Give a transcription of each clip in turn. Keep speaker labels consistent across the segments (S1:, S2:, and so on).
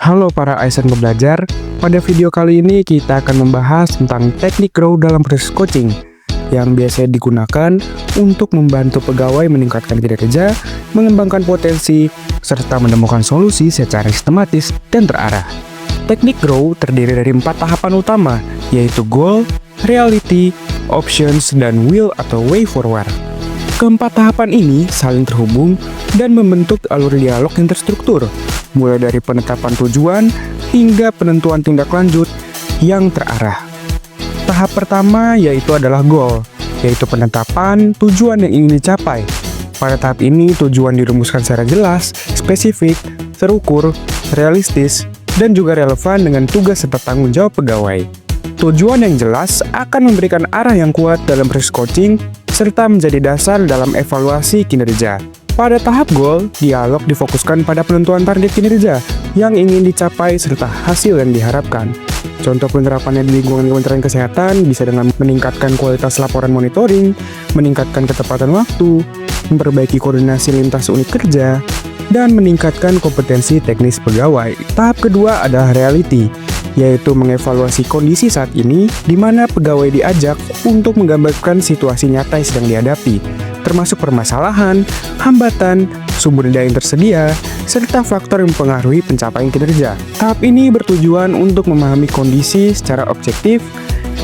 S1: Halo para ASN pembelajar, pada video kali ini kita akan membahas tentang teknik grow dalam proses coaching yang biasanya digunakan untuk membantu pegawai meningkatkan kinerja, mengembangkan potensi, serta menemukan solusi secara sistematis dan terarah. Teknik grow terdiri dari 4 tahapan utama, yaitu goal, reality, options, dan will atau way forward. Keempat tahapan ini saling terhubung dan membentuk alur dialog yang terstruktur, mulai dari penetapan tujuan hingga penentuan tindak lanjut yang terarah. Tahap pertama yaitu adalah goal, yaitu penetapan tujuan yang ingin dicapai. Pada tahap ini tujuan dirumuskan secara jelas, spesifik, terukur, realistis, dan juga relevan dengan tugas serta tanggung jawab pegawai. Tujuan yang jelas akan memberikan arah yang kuat dalam proses coaching serta menjadi dasar dalam evaluasi kinerja. Pada tahap goal, dialog difokuskan pada penentuan target kinerja yang ingin dicapai serta hasil yang diharapkan. Contoh penerapannya di lingkungan Kementerian Kesehatan bisa dengan meningkatkan kualitas laporan monitoring, meningkatkan ketepatan waktu, memperbaiki koordinasi lintas unit kerja, dan meningkatkan kompetensi teknis pegawai. Tahap kedua adalah reality, yaitu mengevaluasi kondisi saat ini di mana pegawai diajak untuk menggambarkan situasi nyata yang sedang dihadapi, termasuk permasalahan, hambatan, sumber daya yang tersedia, serta faktor yang mempengaruhi pencapaian kinerja. Tahap ini bertujuan untuk memahami kondisi secara objektif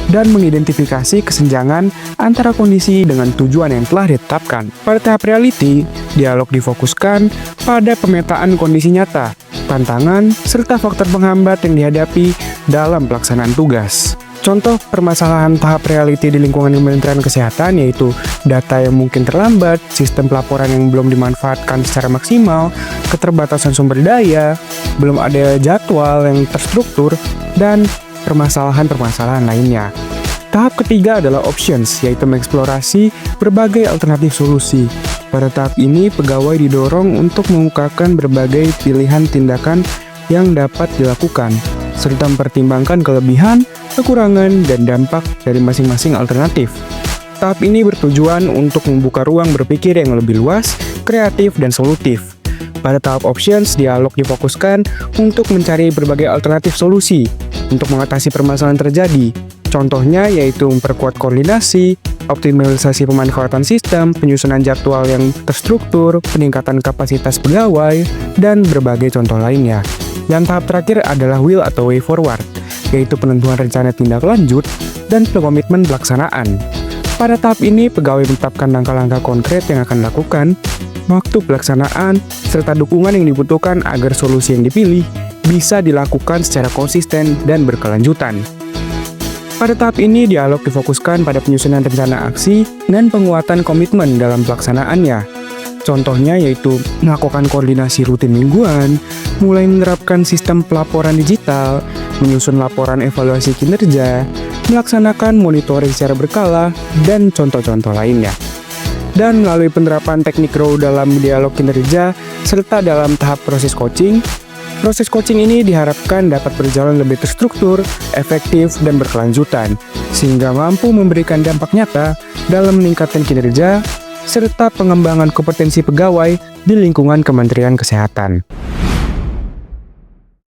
S1: dan mengidentifikasi kesenjangan antara kondisi dengan tujuan yang telah ditetapkan. Pada tahap reality, dialog difokuskan pada pemetaan kondisi nyata, tantangan, serta faktor penghambat yang dihadapi dalam pelaksanaan tugas. Contoh permasalahan tahap reality di lingkungan Kementerian Kesehatan yaitu data yang mungkin terlambat, sistem pelaporan yang belum dimanfaatkan secara maksimal, keterbatasan sumber daya, belum ada jadwal yang terstruktur, dan permasalahan-permasalahan lainnya. Tahap ketiga adalah options, yaitu mengeksplorasi berbagai alternatif solusi. Pada tahap ini, pegawai didorong untuk mengungkapkan berbagai pilihan tindakan yang dapat dilakukan, serta mempertimbangkan kelebihan, kekurangan, dan dampak dari masing-masing alternatif. Tahap ini bertujuan untuk membuka ruang berpikir yang lebih luas, kreatif, dan solutif. Pada tahap options, dialog difokuskan untuk mencari berbagai alternatif solusi untuk mengatasi permasalahan terjadi. Contohnya yaitu memperkuat koordinasi, optimalisasi pemanfaatan sistem, penyusunan jadwal yang terstruktur, peningkatan kapasitas pegawai, dan berbagai contoh lainnya. Dan tahap terakhir adalah will atau way forward, yaitu penentuan rencana tindak lanjut dan komitmen pelaksanaan. Pada tahap ini, pegawai menetapkan langkah-langkah konkret yang akan dilakukan, waktu pelaksanaan, serta dukungan yang dibutuhkan agar solusi yang dipilih bisa dilakukan secara konsisten dan berkelanjutan. Pada tahap ini, dialog difokuskan pada penyusunan rencana aksi dan penguatan komitmen dalam pelaksanaannya. Contohnya yaitu melakukan koordinasi rutin mingguan, mulai menerapkan sistem pelaporan digital, menyusun laporan evaluasi kinerja, melaksanakan monitoring secara berkala, dan contoh-contoh lainnya. Dan melalui penerapan teknik grow dalam dialog kinerja, serta dalam tahap proses coaching ini diharapkan dapat berjalan lebih terstruktur, efektif, dan berkelanjutan, sehingga mampu memberikan dampak nyata dalam meningkatkan kinerja, serta pengembangan kompetensi pegawai di lingkungan Kementerian Kesehatan.